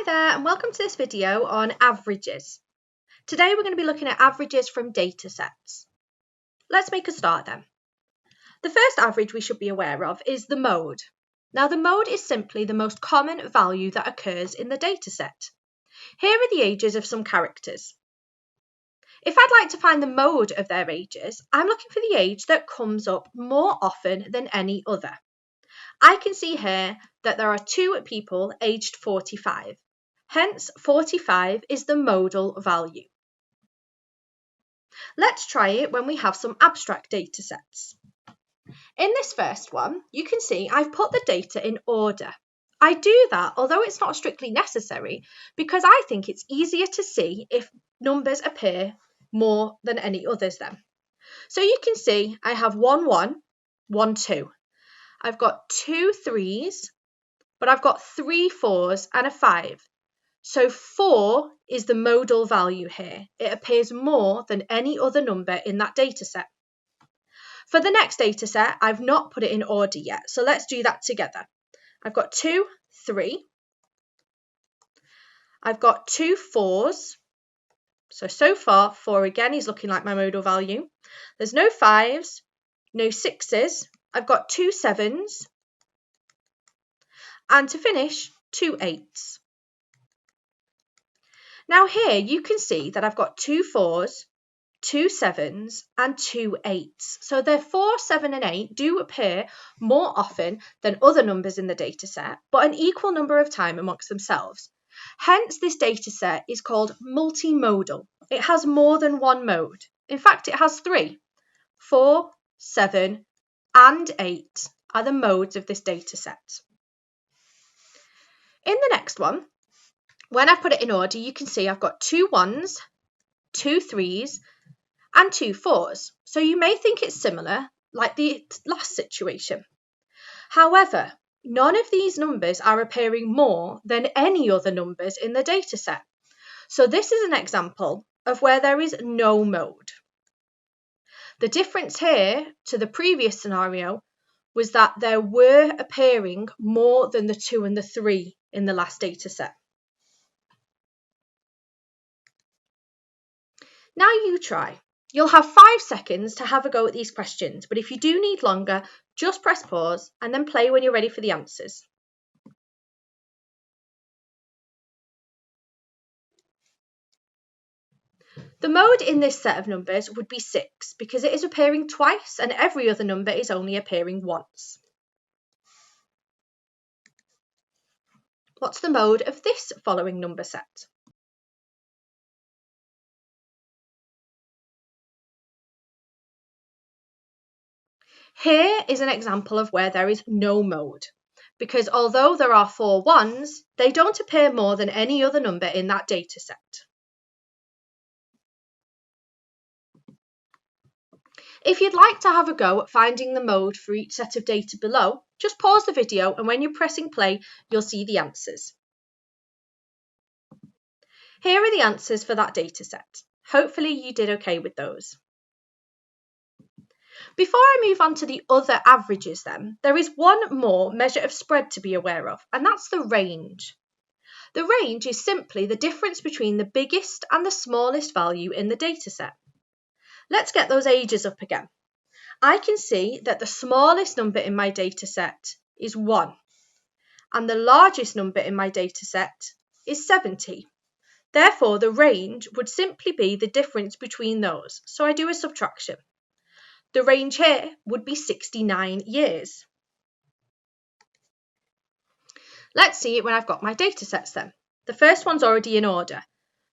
there and welcome to this video on averages. Today we're going to be looking at averages from data sets. Let's make a start then. The first average we should be aware of is the mode. Now the mode is simply the most common value that occurs in the data set. Here are the ages of some characters. If I'd like to find the mode of their ages, I'm looking for the age that comes up more often than any other. I can see here that there are two people aged 45. Hence, 45 is the modal value. Let's try it when we have some abstract data sets. In this first one, you can see I've put the data in order. I do that, although it's not strictly necessary, because I think it's easier to see if numbers appear more than any others then. So you can see I have 1, 1, 1, 2. I've got 2 3s, but I've got 3 4s and a 5. So 4 is the modal value here. It appears more than any other number in that data set. For the next data set, I've not put it in order yet, so let's do that together. I've got 2, 3. I've got 2 4s. So far, 4 again is looking like my modal value. There's no 5s, no 6s. I've got 2 7s. And to finish, 2 8s. Now here you can see that I've got 2 4s, 2 7s and 2 8s. So the 4, 7 and 8 do appear more often than other numbers in the data set, but an equal number of time amongst themselves. Hence this data set is called multimodal. It has more than one mode. In fact, it has 3. 4, 7 and 8 are the modes of this data set. In the next one, when I put it in order, you can see I've got 2 1s, 2 3s, and 2 4s. So you may think it's similar, like the last situation. However, none of these numbers are appearing more than any other numbers in the data set. So this is an example of where there is no mode. The difference here to the previous scenario was that there were appearing more than the 2 and the 3 in the last data set. Now you try. You'll have 5 seconds to have a go at these questions, but if you do need longer, just press pause and then play when you're ready for the answers. The mode in this set of numbers would be 6 because it is appearing twice and every other number is only appearing once. What's the mode of this following number set? Here is an example of where there is no mode, because although there are 4 1s, they don't appear more than any other number in that data set. If you'd like to have a go at finding the mode for each set of data below, just pause the video and when you're pressing play, you'll see the answers. Here are the answers for that data set. Hopefully you did okay with those. Before I move on to the other averages then, there is one more measure of spread to be aware of, and that's the range. The range is simply the difference between the biggest and the smallest value in the data set. Let's get those ages up again. I can see that the smallest number in my data set is 1, and the largest number in my data set is 70. Therefore, the range would simply be the difference between those, so I do a subtraction. The range here would be 69 years. Let's see it when I've got my data sets then. The first one's already in order.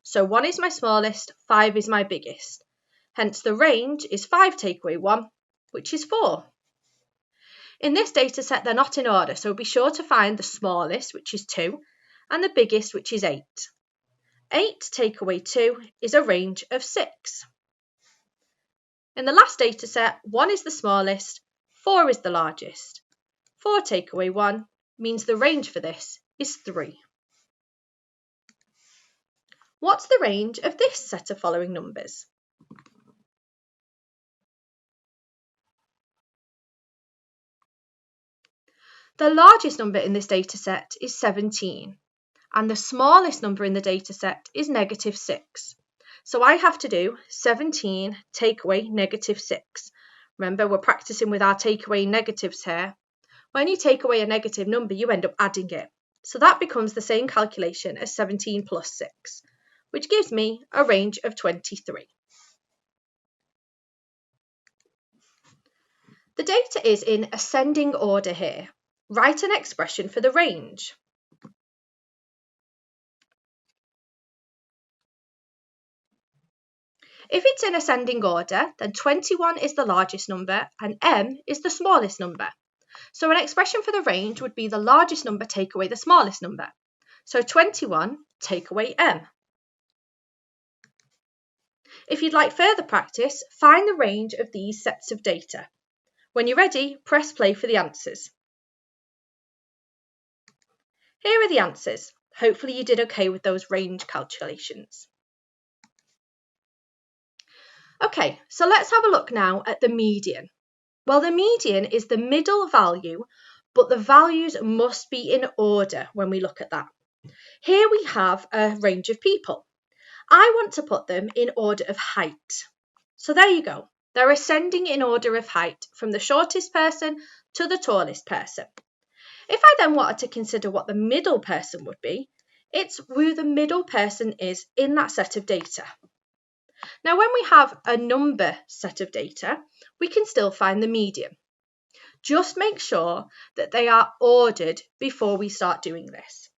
So 1 is my smallest, 5 is my biggest. Hence the range is 5 take away 1, which is 4. In this data set, they're not in order, so be sure to find the smallest, which is 2, and the biggest, which is 8. 8 take away 2 is a range of 6. In the last data set, 1 is the smallest, 4 is the largest. 4 take away 1 means the range for this is 3. What's the range of this set of following numbers? The largest number in this data set is 17, and the smallest number in the data set is -6. So I have to do 17 take away -6. Remember, we're practicing with our take away negatives here. When you take away a negative number, you end up adding it. So that becomes the same calculation as 17 plus 6, which gives me a range of 23. The data is in ascending order here. Write an expression for the range. If it's in ascending order, then 21 is the largest number and m is the smallest number. So an expression for the range would be the largest number take away the smallest number. So 21 take away m. If you'd like further practice, find the range of these sets of data. When you're ready, press play for the answers. Here are the answers. Hopefully you did okay with those range calculations. Okay, so let's have a look now at the median. Well, the median is the middle value, but the values must be in order when we look at that. Here we have a range of people. I want to put them in order of height. So there you go. They're ascending in order of height from the shortest person to the tallest person. If I then wanted to consider what the middle person would be, it's who the middle person is in that set of data. Now, when we have a number set of data, we can still find the median. Just make sure that they are ordered before we start doing this.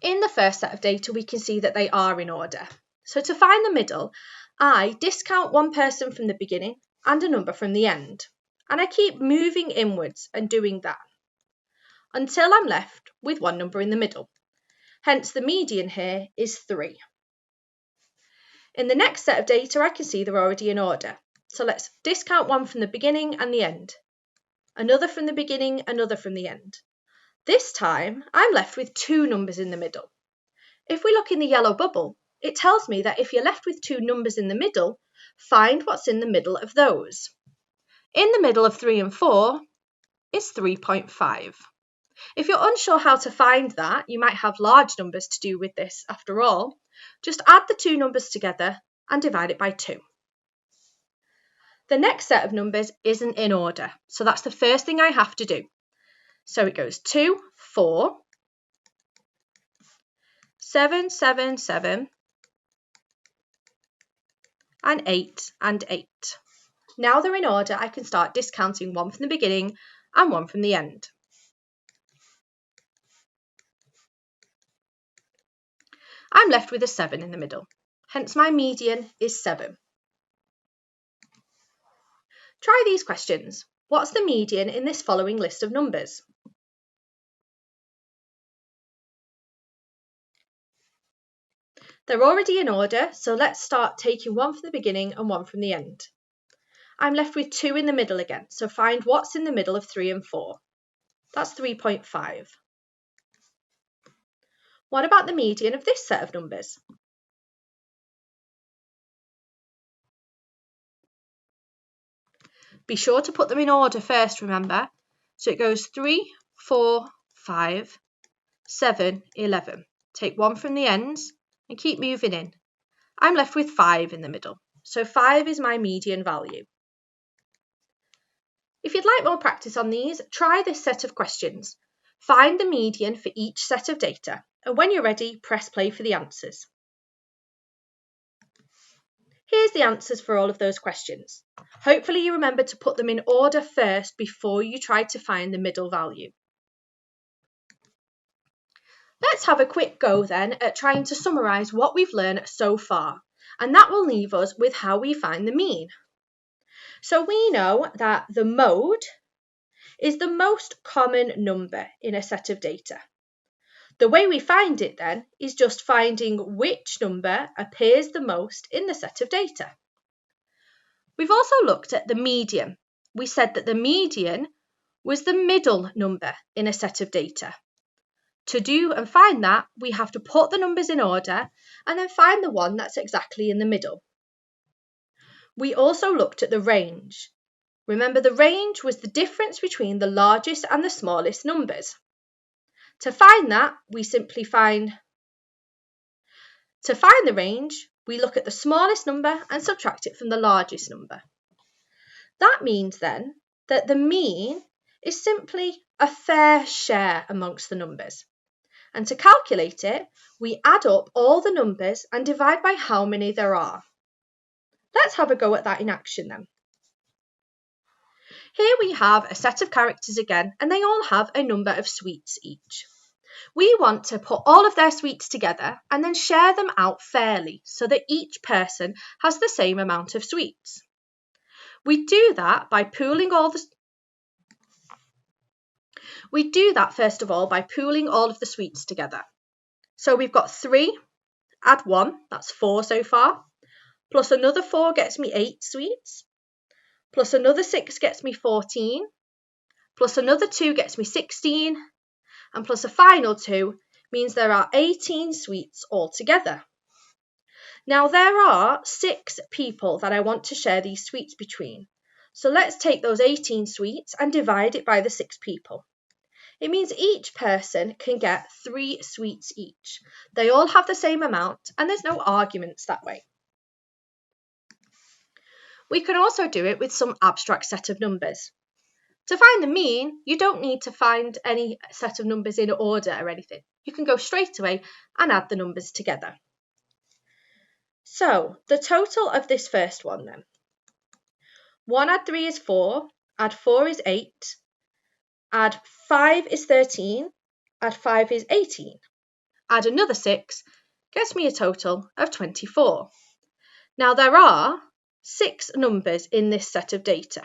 In the first set of data, we can see that they are in order. So to find the middle, I discount one person from the beginning and a number from the end. And I keep moving inwards and doing that until I'm left with one number in the middle. Hence, the median here is 3. In the next set of data, I can see they're already in order. So let's discount one from the beginning and the end. Another from the beginning, another from the end. This time, I'm left with 2 numbers in the middle. If we look in the yellow bubble, it tells me that if you're left with 2 numbers in the middle, find what's in the middle of those. In the middle of 3 and 4 is 3.5. If you're unsure how to find that, you might have large numbers to do with this after all. Just add the 2 numbers together and divide it by 2. The next set of numbers isn't in order, so that's the first thing I have to do. So it goes 2, 4, 7, 7, 7, and 8 and 8. Now they're in order, I can start discounting one from the beginning and one from the end. I'm left with a 7 in the middle, hence my median is 7. Try these questions. What's the median in this following list of numbers? They're already in order, so let's start taking one from the beginning and one from the end. I'm left with 2 in the middle again, so find what's in the middle of 3 and 4. That's 3.5. What about the median of this set of numbers? Be sure to put them in order first, remember. So it goes 3, 4, 5, 7, 11. Take one from the ends and keep moving in. I'm left with 5 in the middle. So 5 is my median value. If you'd like more practice on these, try this set of questions. Find the median for each set of data, and when you're ready, press play for the answers. Here's the answers for all of those questions. Hopefully you remember to put them in order first before you try to find the middle value. Let's have a quick go then at trying to summarise what we've learned so far, and that will leave us with how we find the mean. So we know that the mode is the most common number in a set of data. The way we find it then is just finding which number appears the most in the set of data. We've also looked at the median. We said that the median was the middle number in a set of data. To do and find that, we have to put the numbers in order and then find the one that's exactly in the middle. We also looked at the range. Remember, the range was the difference between the largest and the smallest numbers. To find that, to find the range, we look at the smallest number and subtract it from the largest number. That means then that the mean is simply a fair share amongst the numbers. And to calculate it, we add up all the numbers and divide by how many there are. Let's have a go at that in action then. Here we have a set of characters again, and they all have a number of sweets each. We want to put all of their sweets together and then share them out fairly so that each person has the same amount of sweets. We do that first of all by pooling all of the sweets together. So we've got 3, add 1, that's 4 so far, plus another 4 gets me 8 sweets, plus another 6 gets me 14, plus another 2 gets me 16, and plus a final 2 means there are 18 sweets altogether. Now there are 6 people that I want to share these sweets between. So let's take those 18 sweets and divide it by the 6 people. It means each person can get 3 sweets each. They all have the same amount and there's no arguments that way. We can also do it with some abstract set of numbers. To find the mean, you don't need to find any set of numbers in order or anything. You can go straight away and add the numbers together. So, the total of this first one then. 1 add 3 is 4, add 4 is 8, add 5 is 13, add 5 is 18, add another 6, gets me a total of 24. Now there are 6 numbers in this set of data.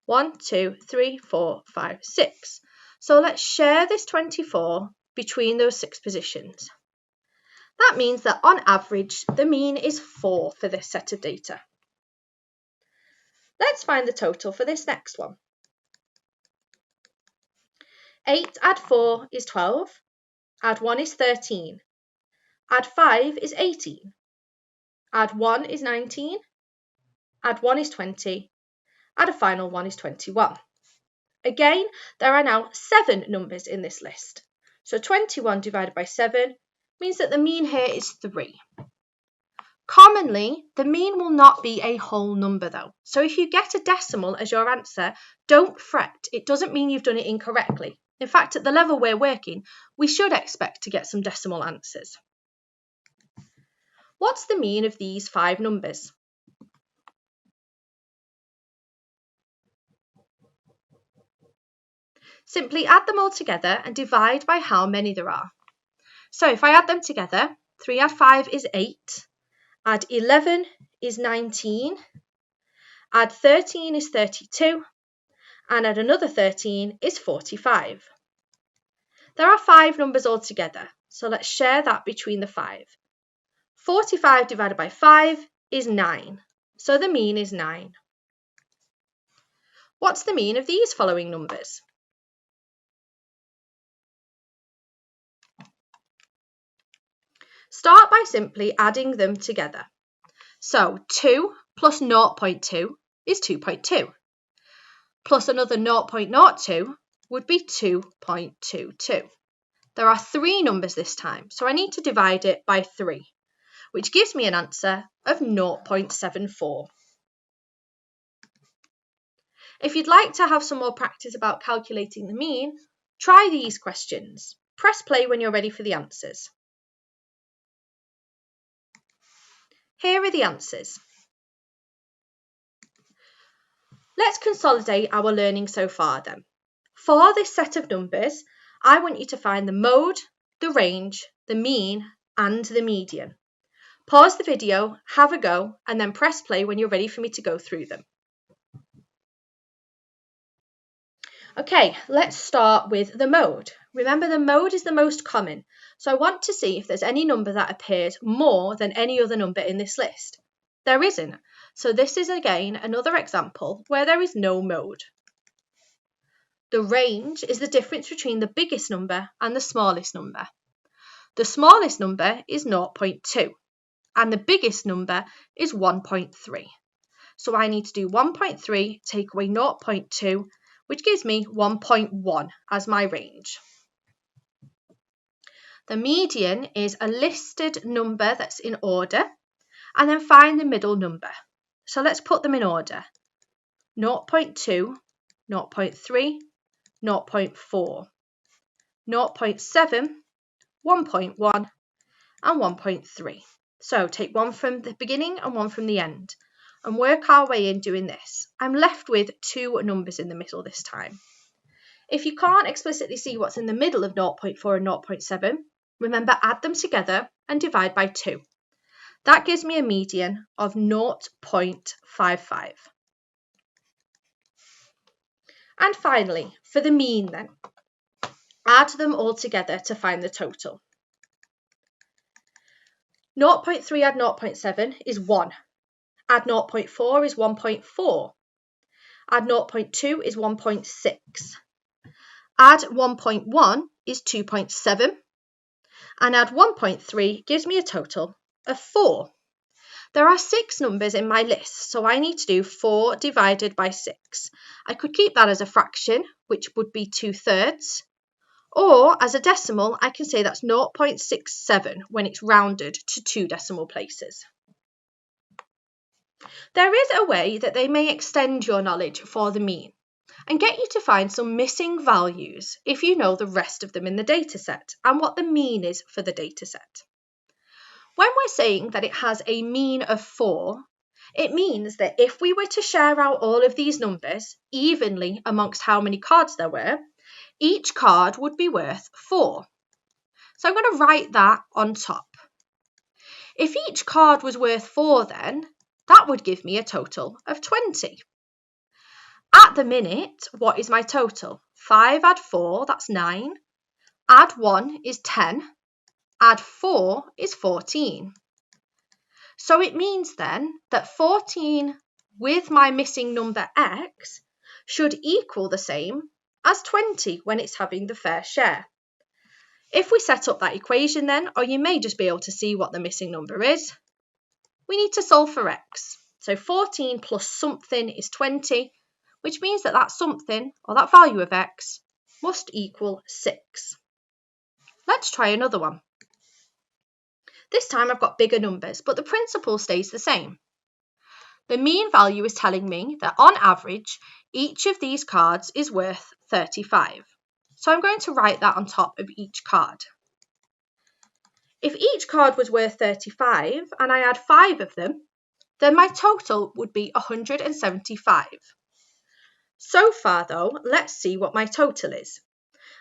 1, 2, 3, 4, 5, 6. So let's share this 24 between those 6 positions. That means that on average, the mean is 4 for this set of data. Let's find the total for this next one. 8 add 4 is 12, add 1 is 13, add 5 is 18, add 1 is 19, add 1 is 20, add a final 1 is 21. Again, there are now 7 numbers in this list. So 21 divided by 7 means that the mean here is 3. Commonly, the mean will not be a whole number though. So if you get a decimal as your answer, don't fret. It doesn't mean you've done it incorrectly. In fact, at the level we're working, we should expect to get some decimal answers. What's the mean of these 5 numbers? Simply add them all together and divide by how many there are. So if I add them together, 3 add 5 is 8, add 11 is 19, add 13 is 32, and add another 13 is 45. There are 5 numbers altogether, so let's share that between the 5. 45 divided by 5 is 9, so the mean is 9. What's the mean of these following numbers? Start by simply adding them together. So 2 plus 0.2 is 2.2. Plus another 0.02 would be 2.22. There are 3 numbers this time, so I need to divide it by 3, which gives me an answer of 0.74. If you'd like to have some more practice about calculating the mean, try these questions. Press play when you're ready for the answers. Here are the answers. Let's consolidate our learning so far then. For this set of numbers, I want you to find the mode, the range, the mean, and the median. Pause the video, have a go, and then press play when you're ready for me to go through them. Okay, let's start with the mode. Remember, the mode is the most common, so I want to see if there's any number that appears more than any other number in this list. There isn't, so this is again another example where there is no mode. The range is the difference between the biggest number and the smallest number. The smallest number is 0.2 and the biggest number is 1.3. So I need to do 1.3 take away 0.2, which gives me 1.1 as my range. The median is a listed number that's in order, and then find the middle number. So let's put them in order. 0.2, 0.3, 0.4, 0.7, 1.1, and 1.3. So take one from the beginning and one from the end and work our way in doing this. I'm left with two numbers in the middle this time. If you can't explicitly see what's in the middle of 0.4 and 0.7, remember add them together and divide by 2. That gives me a median of 0.55. And finally, for the mean then, add them all together to find the total. 0.3 add 0.7 is 1. Add 0.4 is 1.4. Add 0.2 is 1.6. Add 1.1 is 2.7. And add 1.3 gives me a total of 4. There are 6 numbers in my list, so I need to do 4 divided by 6. I could keep that as a fraction, which would be 2/3. Or as a decimal, I can say that's 0.67 when it's rounded to 2 decimal places. There is a way that they may extend your knowledge for the mean and get you to find some missing values if you know the rest of them in the dataset and what the mean is for the dataset. When we're saying that it has a mean of 4, it means that if we were to share out all of these numbers evenly amongst how many cards there were, each card would be worth 4. So I'm going to write that on top. If each card was worth 4 then, that would give me a total of 20. At the minute, what is my total? 5 add 4, that's 9. Add 1 is 10. Add 4 is 14. So it means then that 14 with my missing number x should equal the same as 20 when it's having the fair share. If we set up that equation then, or you may just be able to see what the missing number is, we need to solve for x. So 14 plus something is 20, which means that that something, or that value of x, must equal 6. Let's try another one. This time I've got bigger numbers, but the principle stays the same. The mean value is telling me that on average, each of these cards is worth 35. So I'm going to write that on top of each card. If each card was worth 35 and I add 5 of them, then my total would be 175. So far though, let's see what my total is.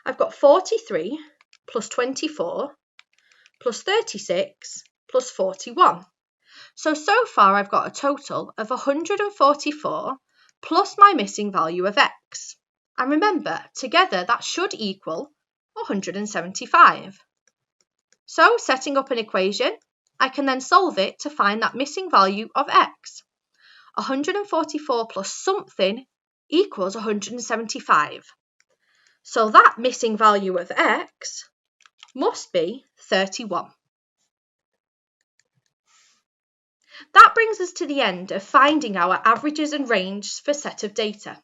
I've got 43 plus 24 plus 36 plus 41. So far I've got a total of 144 plus my missing value of x. And remember, together that should equal 175. So setting up an equation, I can then solve it to find that missing value of x. 144 plus something equals 175. So that missing value of x must be 31. That brings us to the end of finding our averages and ranges for set of data.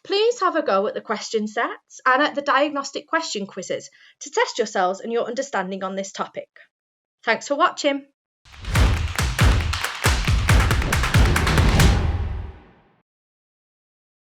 Please have a go at the question sets and at the diagnostic question quizzes to test yourselves and your understanding on this topic. Thanks for watching.